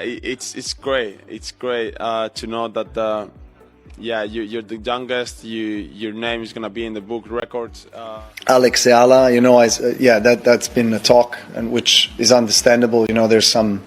it's great. It's great to know that yeah, you're the youngest. Your name is gonna be in the book records. Alex Eala, yeah, that's been a talk, and which is understandable. There's some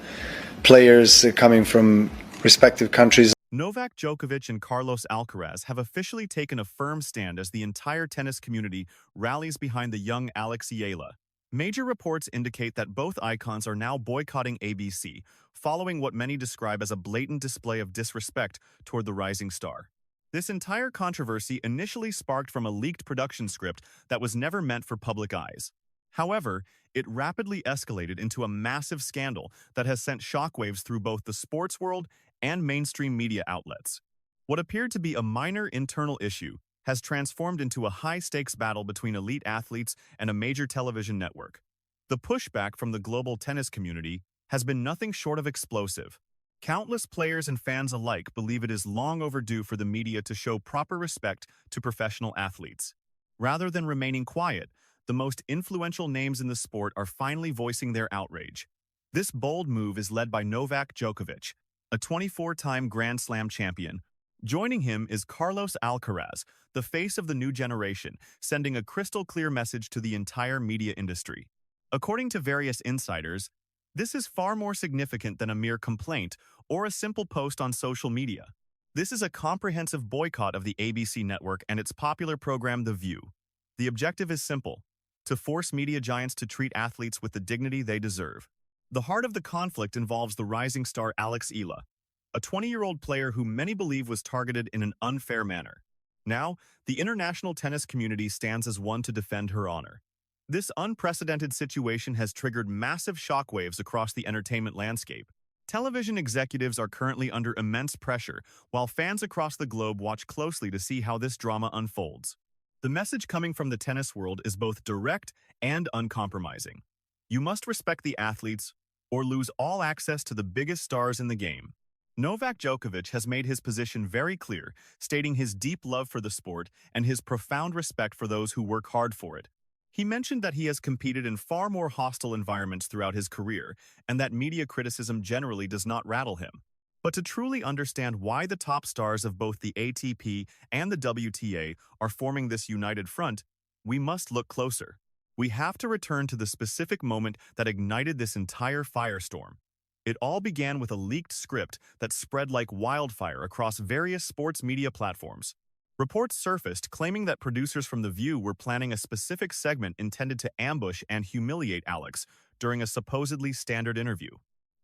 players coming from respective countries. Novak Djokovic and Carlos Alcaraz have officially taken a firm stand as the entire tennis community rallies behind the young Alex Eala. Major reports indicate that both icons are now boycotting ABC, following what many describe as a blatant display of disrespect toward the rising star. This entire controversy initially sparked from a leaked production script that was never meant for public eyes. However, it rapidly escalated into a massive scandal that has sent shockwaves through both the sports world and mainstream media outlets. What appeared to be a minor internal issue has transformed into a high-stakes battle between elite athletes and a major television network. The pushback from the global tennis community has been nothing short of explosive. Countless players and fans alike believe it is long overdue for the media to show proper respect to professional athletes. Rather than remaining quiet, the most influential names in the sport are finally voicing their outrage. This bold move is led by Novak Djokovic, a 24-time Grand Slam champion. Joining him is Carlos Alcaraz, the face of the new generation, sending a crystal-clear message to the entire media industry. According to various insiders, this is far more significant than a mere complaint or a simple post on social media. This is a comprehensive boycott of the ABC network and its popular program The View. The objective is simple: to force media giants to treat athletes with the dignity they deserve. The heart of the conflict involves the rising star Alex Eala, a 20-year-old player who many believe was targeted in an unfair manner. Now, the international tennis community stands as one to defend her honor. This unprecedented situation has triggered massive shockwaves across the entertainment landscape. Television executives are currently under immense pressure, while fans across the globe watch closely to see how this drama unfolds. The message coming from the tennis world is both direct and uncompromising. You must respect the athletes or lose all access to the biggest stars in the game. Novak Djokovic has made his position very clear, stating his deep love for the sport and his profound respect for those who work hard for it. He mentioned that he has competed in far more hostile environments throughout his career and that media criticism generally does not rattle him. But to truly understand why the top stars of both the ATP and the WTA are forming this united front, we must look closer. We have to return to the specific moment that ignited this entire firestorm. It all began with a leaked script that spread like wildfire across various sports media platforms. Reports surfaced claiming that producers from The View were planning a specific segment intended to ambush and humiliate Alex during a supposedly standard interview.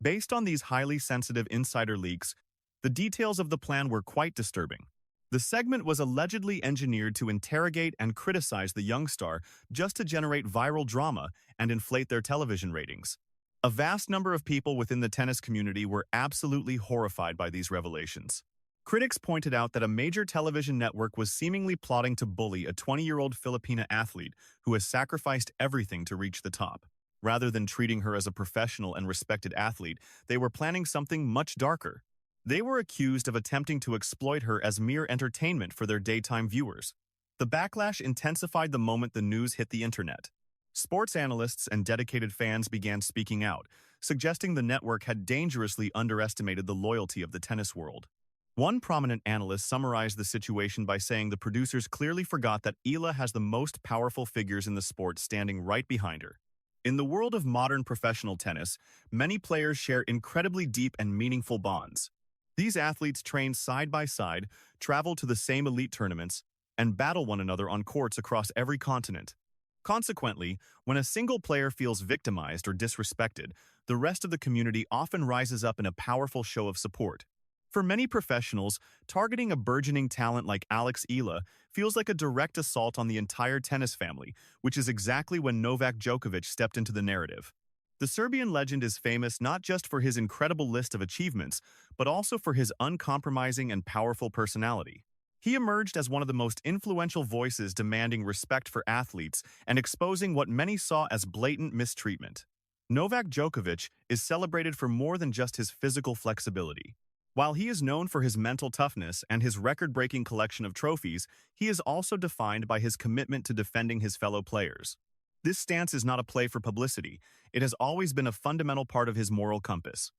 Based on these highly sensitive insider leaks, the details of the plan were quite disturbing. The segment was allegedly engineered to interrogate and criticize the young star just to generate viral drama and inflate their television ratings. A vast number of people within the tennis community were absolutely horrified by these revelations. Critics pointed out that a major television network was seemingly plotting to bully a 20-year-old Filipina athlete who has sacrificed everything to reach the top. Rather than treating her as a professional and respected athlete, they were planning something much darker. They were accused of attempting to exploit her as mere entertainment for their daytime viewers. The backlash intensified the moment the news hit the internet. Sports analysts and dedicated fans began speaking out, suggesting the network had dangerously underestimated the loyalty of the tennis world. One prominent analyst summarized the situation by saying the producers clearly forgot that Eala has the most powerful figures in the sport standing right behind her. In the world of modern professional tennis, many players share incredibly deep and meaningful bonds. These athletes train side by side, travel to the same elite tournaments, and battle one another on courts across every continent. Consequently, when a single player feels victimized or disrespected, the rest of the community often rises up in a powerful show of support. For many professionals, targeting a burgeoning talent like Alex Eala feels like a direct assault on the entire tennis family, which is exactly when Novak Djokovic stepped into the narrative. The Serbian legend is famous not just for his incredible list of achievements, but also for his uncompromising and powerful personality. He emerged as one of the most influential voices demanding respect for athletes and exposing what many saw as blatant mistreatment. Novak Djokovic is celebrated for more than just his physical flexibility. While he is known for his mental toughness and his record-breaking collection of trophies, he is also defined by his commitment to defending his fellow players. This stance is not a play for publicity. It has always been a fundamental part of his moral compass.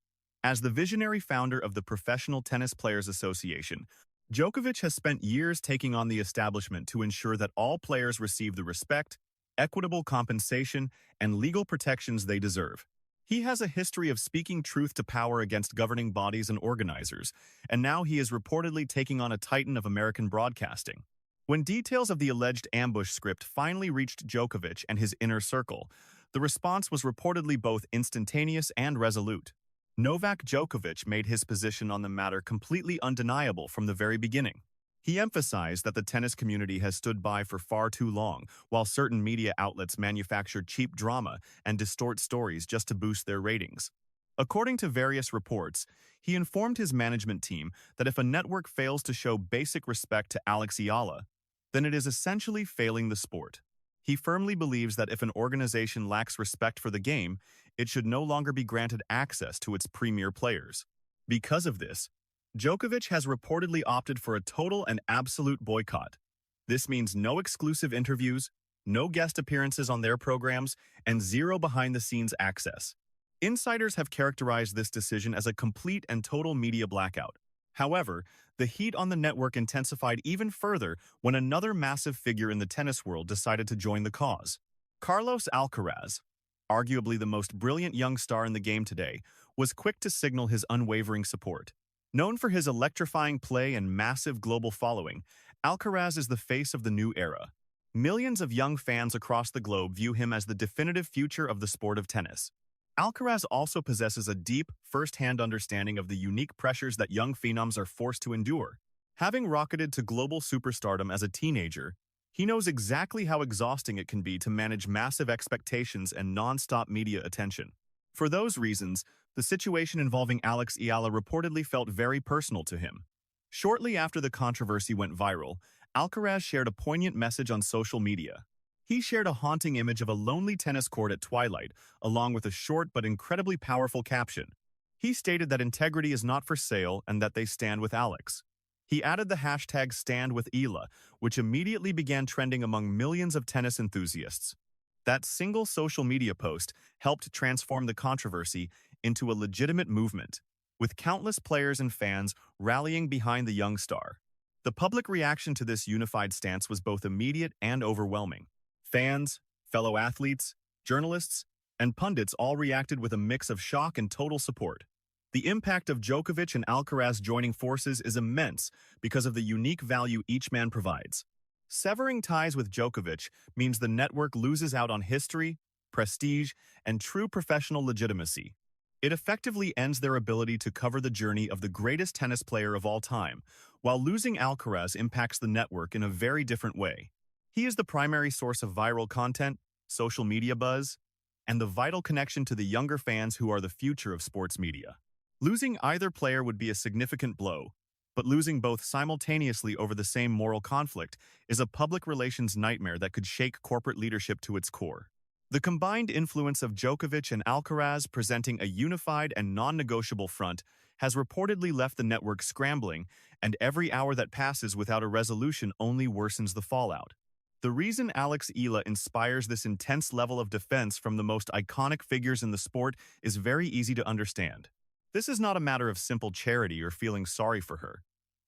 As the visionary founder of the Professional Tennis Players Association, Djokovic has spent years taking on the establishment to ensure that all players receive the respect, equitable compensation, and legal protections they deserve. He has a history of speaking truth to power against governing bodies and organizers, and now he is reportedly taking on a titan of American broadcasting. When details of the alleged ambush script finally reached Djokovic and his inner circle, the response was reportedly both instantaneous and resolute. Novak Djokovic made his position on the matter completely undeniable from the very beginning. He emphasized that the tennis community has stood by for far too long, while certain media outlets manufacture cheap drama and distort stories just to boost their ratings. According to various reports, he informed his management team that if a network fails to show basic respect to Alex Eala, then it is essentially failing the sport. He firmly believes that if an organization lacks respect for the game, it should no longer be granted access to its premier players. Because of this, Djokovic has reportedly opted for a total and absolute boycott. This means no exclusive interviews, no guest appearances on their programs, and zero behind-the-scenes access. Insiders have characterized this decision as a complete and total media blackout. However, the heat on the network intensified even further when another massive figure in the tennis world decided to join the cause. Carlos Alcaraz, arguably the most brilliant young star in the game today, was quick to signal his unwavering support. Known for his electrifying play and massive global following, Alcaraz is the face of the new era. Millions of young fans across the globe view him as the definitive future of the sport of tennis. Alcaraz also possesses a deep, first-hand understanding of the unique pressures that young phenoms are forced to endure. Having rocketed to global superstardom as a teenager, he knows exactly how exhausting it can be to manage massive expectations and non-stop media attention. For those reasons, the situation involving Alex Eala reportedly felt very personal to him. Shortly after the controversy went viral, Alcaraz shared a poignant message on social media. He shared a haunting image of a lonely tennis court at twilight, along with a short but incredibly powerful caption. He stated that integrity is not for sale and that they stand with Alex. He added the hashtag #StandWithEala, which immediately began trending among millions of tennis enthusiasts. That single social media post helped transform the controversy into a legitimate movement, with countless players and fans rallying behind the young star. The public reaction to this unified stance was both immediate and overwhelming. Fans, fellow athletes, journalists, and pundits all reacted with a mix of shock and total support. The impact of Djokovic and Alcaraz joining forces is immense because of the unique value each man provides. Severing ties with Djokovic means the network loses out on history, prestige, and true professional legitimacy. It effectively ends their ability to cover the journey of the greatest tennis player of all time, while losing Alcaraz impacts the network in a very different way. He is the primary source of viral content, social media buzz, and the vital connection to the younger fans who are the future of sports media. Losing either player would be a significant blow, but losing both simultaneously over the same moral conflict is a public relations nightmare that could shake corporate leadership to its core. The combined influence of Djokovic and Alcaraz presenting a unified and non-negotiable front has reportedly left the network scrambling, and every hour that passes without a resolution only worsens the fallout. The reason Alex Eala inspires this intense level of defense from the most iconic figures in the sport is very easy to understand. This is not a matter of simple charity or feeling sorry for her.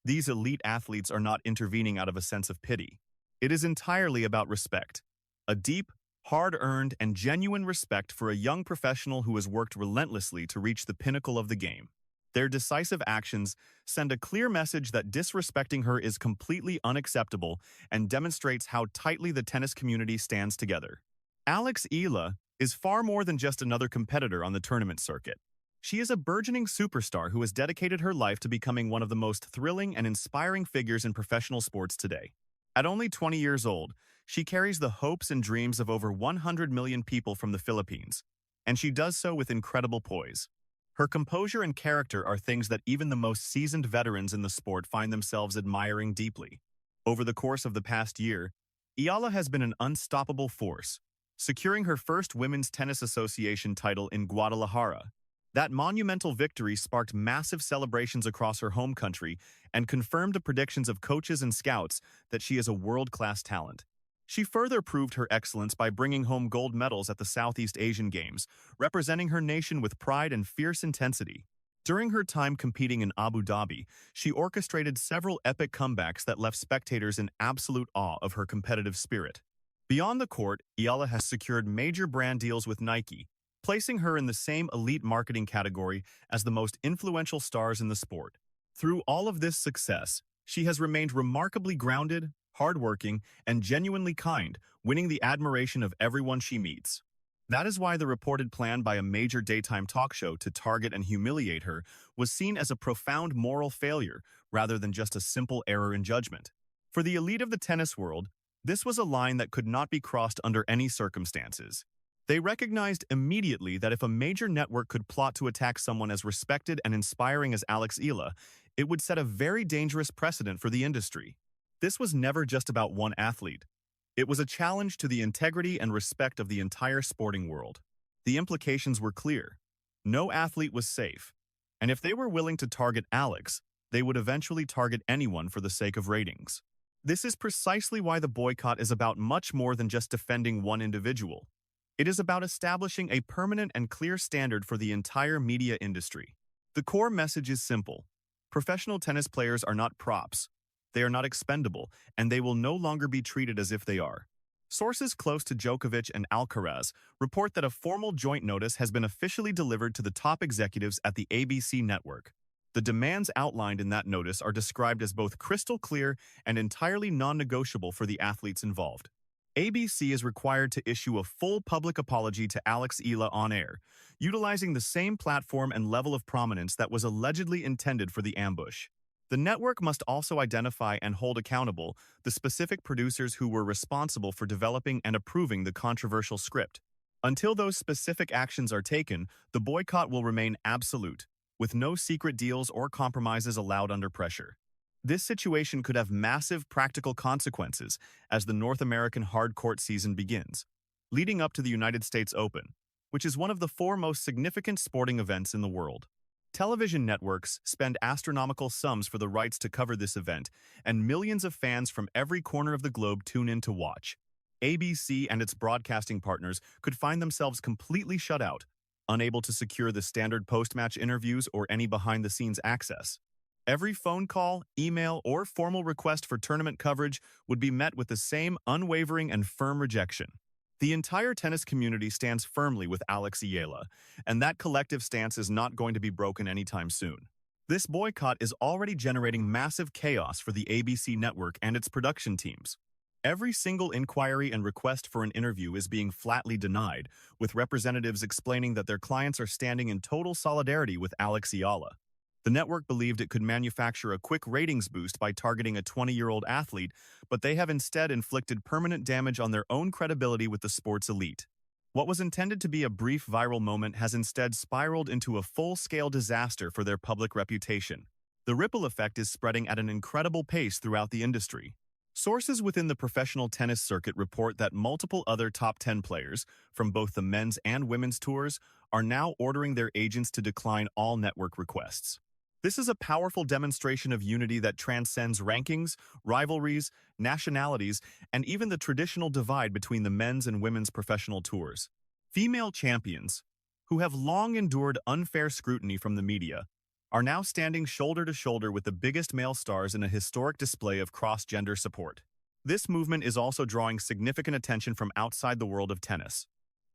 These elite athletes are not intervening out of a sense of pity. It is entirely about respect. A deep, hard-earned, and genuine respect for a young professional who has worked relentlessly to reach the pinnacle of the game. Their decisive actions send a clear message that disrespecting her is completely unacceptable and demonstrates how tightly the tennis community stands together. Alex Eala is far more than just another competitor on the tournament circuit. She is a burgeoning superstar who has dedicated her life to becoming one of the most thrilling and inspiring figures in professional sports today. At only 20 years old, she carries the hopes and dreams of over 100 million people from the Philippines, and she does so with incredible poise. Her composure and character are things that even the most seasoned veterans in the sport find themselves admiring deeply. Over the course of the past year, Eala has been an unstoppable force, securing her first Women's Tennis Association title in Guadalajara. That monumental victory sparked massive celebrations across her home country and confirmed the predictions of coaches and scouts that she is a world-class talent. She further proved her excellence by bringing home gold medals at the Southeast Asian Games, representing her nation with pride and fierce intensity. During her time competing in Abu Dhabi, she orchestrated several epic comebacks that left spectators in absolute awe of her competitive spirit. Beyond the court, Eala has secured major brand deals with Nike, placing her in the same elite marketing category as the most influential stars in the sport. Through all of this success, she has remained remarkably grounded, hardworking, and genuinely kind, winning the admiration of everyone she meets. That is why the reported plan by a major daytime talk show to target and humiliate her was seen as a profound moral failure rather than just a simple error in judgment. For the elite of the tennis world, this was a line that could not be crossed under any circumstances. They recognized immediately that if a major network could plot to attack someone as respected and inspiring as Alex Eala, it would set a very dangerous precedent for the industry. This was never just about one athlete. It was a challenge to the integrity and respect of the entire sporting world. The implications were clear. No athlete was safe. And if they were willing to target Alex, they would eventually target anyone for the sake of ratings. This is precisely why the boycott is about much more than just defending one individual. It is about establishing a permanent and clear standard for the entire media industry. The core message is simple. Professional tennis players are not props. They are not expendable, and they will no longer be treated as if they are. Sources close to Djokovic and Alcaraz report that a formal joint notice has been officially delivered to the top executives at the ABC network. The demands outlined in that notice are described as both crystal clear and entirely non-negotiable for the athletes involved. ABC is required to issue a full public apology to Alex Eala on air, utilizing the same platform and level of prominence that was allegedly intended for the ambush. The network must also identify and hold accountable the specific producers who were responsible for developing and approving the controversial script. Until those specific actions are taken, the boycott will remain absolute, with no secret deals or compromises allowed under pressure. This situation could have massive practical consequences as the North American hard court season begins, leading up to the United States Open, which is one of the four most significant sporting events in the world. Television networks spend astronomical sums for the rights to cover this event, and millions of fans from every corner of the globe tune in to watch. ABC and its broadcasting partners could find themselves completely shut out, unable to secure the standard post-match interviews or any behind-the-scenes access. Every phone call, email, or formal request for tournament coverage would be met with the same unwavering and firm rejection. The entire tennis community stands firmly with Alex Eala, and that collective stance is not going to be broken anytime soon. This boycott is already generating massive chaos for the ABC network and its production teams. Every single inquiry and request for an interview is being flatly denied, with representatives explaining that their clients are standing in total solidarity with Alex Eala. The network believed it could manufacture a quick ratings boost by targeting a 20-year-old athlete, but they have instead inflicted permanent damage on their own credibility with the sports elite. What was intended to be a brief viral moment has instead spiraled into a full-scale disaster for their public reputation. The ripple effect is spreading at an incredible pace throughout the industry. Sources within the professional tennis circuit report that multiple other top 10 players, from both the men's and women's tours, are now ordering their agents to decline all network requests. This is a powerful demonstration of unity that transcends rankings, rivalries, nationalities, and even the traditional divide between the men's and women's professional tours. Female champions, who have long endured unfair scrutiny from the media, are now standing shoulder to shoulder with the biggest male stars in a historic display of cross-gender support. This movement is also drawing significant attention from outside the world of tennis.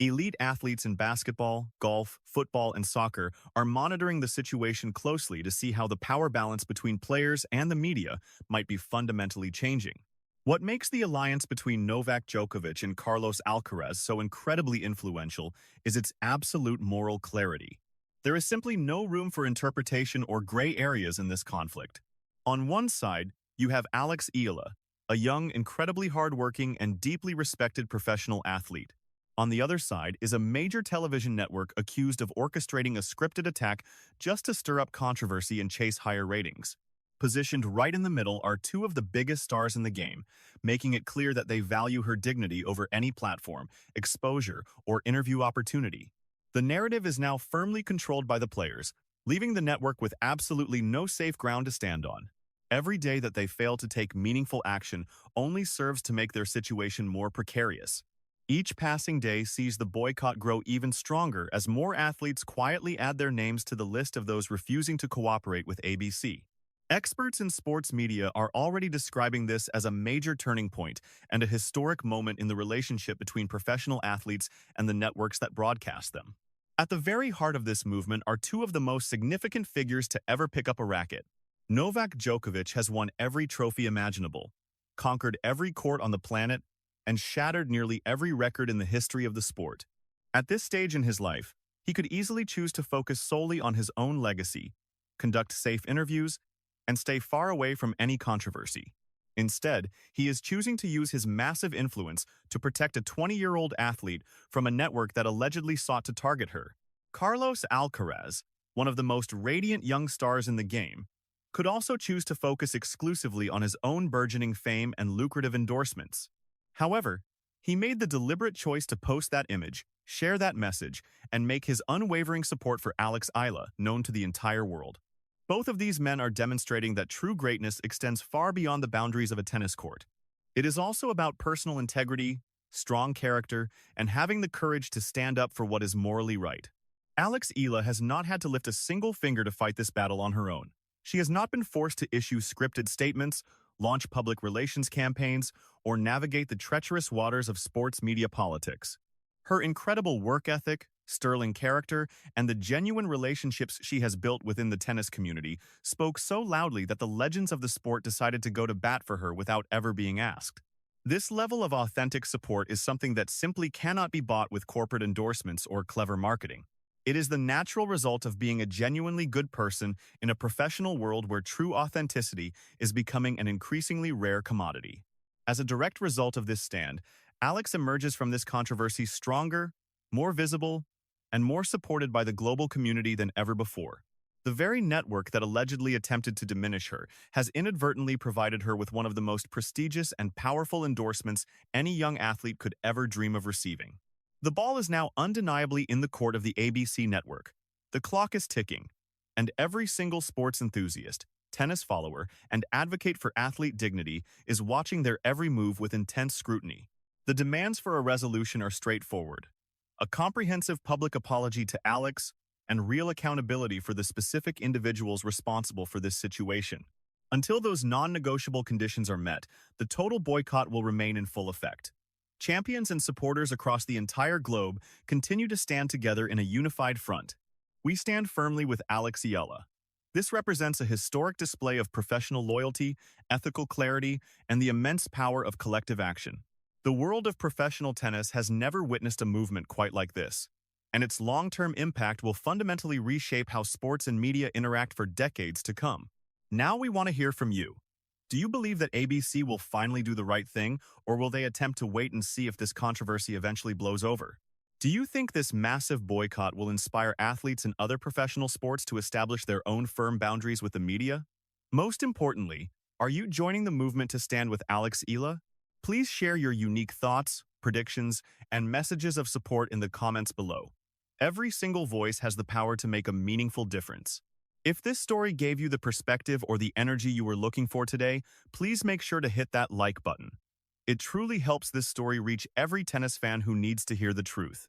Elite athletes in basketball, golf, football, and soccer are monitoring the situation closely to see how the power balance between players and the media might be fundamentally changing. What makes the alliance between Novak Djokovic and Carlos Alcaraz so incredibly influential is its absolute moral clarity. There is simply no room for interpretation or gray areas in this conflict. On one side, you have Alex Eala, a young, incredibly hardworking, and deeply respected professional athlete. On the other side is a major television network accused of orchestrating a scripted attack just to stir up controversy and chase higher ratings. Positioned right in the middle are two of the biggest stars in the game, making it clear that they value her dignity over any platform, exposure, or interview opportunity. The narrative is now firmly controlled by the players, leaving the network with absolutely no safe ground to stand on. Every day that they fail to take meaningful action only serves to make their situation more precarious. Each passing day sees the boycott grow even stronger as more athletes quietly add their names to the list of those refusing to cooperate with ABC. Experts in sports media are already describing this as a major turning point and a historic moment in the relationship between professional athletes and the networks that broadcast them. At the very heart of this movement are two of the most significant figures to ever pick up a racket. Novak Djokovic has won every trophy imaginable, conquered every court on the planet, and shattered nearly every record in the history of the sport. At this stage in his life, he could easily choose to focus solely on his own legacy, conduct safe interviews, and stay far away from any controversy. Instead, he is choosing to use his massive influence to protect a 20-year-old athlete from a network that allegedly sought to target her. Carlos Alcaraz, one of the most radiant young stars in the game, could also choose to focus exclusively on his own burgeoning fame and lucrative endorsements. However, he made the deliberate choice to post that image, share that message, and make his unwavering support for Alex Eala known to the entire world. Both of these men are demonstrating that true greatness extends far beyond the boundaries of a tennis court. It is also about personal integrity, strong character, and having the courage to stand up for what is morally right. Alex Eala has not had to lift a single finger to fight this battle on her own. She has not been forced to issue scripted statements, launch public relations campaigns, or navigate the treacherous waters of sports media politics. Her incredible work ethic, sterling character, and the genuine relationships she has built within the tennis community spoke so loudly that the legends of the sport decided to go to bat for her without ever being asked. This level of authentic support is something that simply cannot be bought with corporate endorsements or clever marketing. It is the natural result of being a genuinely good person in a professional world where true authenticity is becoming an increasingly rare commodity. As a direct result of this stand, Alex emerges from this controversy stronger, more visible, and more supported by the global community than ever before. The very network that allegedly attempted to diminish her has inadvertently provided her with one of the most prestigious and powerful endorsements any young athlete could ever dream of receiving. The ball is now undeniably in the court of the ABC network. The clock is ticking, and every single sports enthusiast, tennis follower, and advocate for athlete dignity is watching their every move with intense scrutiny. The demands for a resolution are straightforward: a comprehensive public apology to Alex, and real accountability for the specific individuals responsible for this situation. Until those non-negotiable conditions are met, the total boycott will remain in full effect. Champions and supporters across the entire globe continue to stand together in a unified front. We stand firmly with Alex Eala. This represents a historic display of professional loyalty, ethical clarity, and the immense power of collective action. The world of professional tennis has never witnessed a movement quite like this, and its long-term impact will fundamentally reshape how sports and media interact for decades to come. Now we want to hear from you. Do you believe that ABC will finally do the right thing, or will they attempt to wait and see if this controversy eventually blows over? Do you think this massive boycott will inspire athletes in other professional sports to establish their own firm boundaries with the media? Most importantly, are you joining the movement to stand with Alex Eala? Please share your unique thoughts, predictions, and messages of support in the comments below. Every single voice has the power to make a meaningful difference. If this story gave you the perspective or the energy you were looking for today, please make sure to hit that like button. It truly helps this story reach every tennis fan who needs to hear the truth.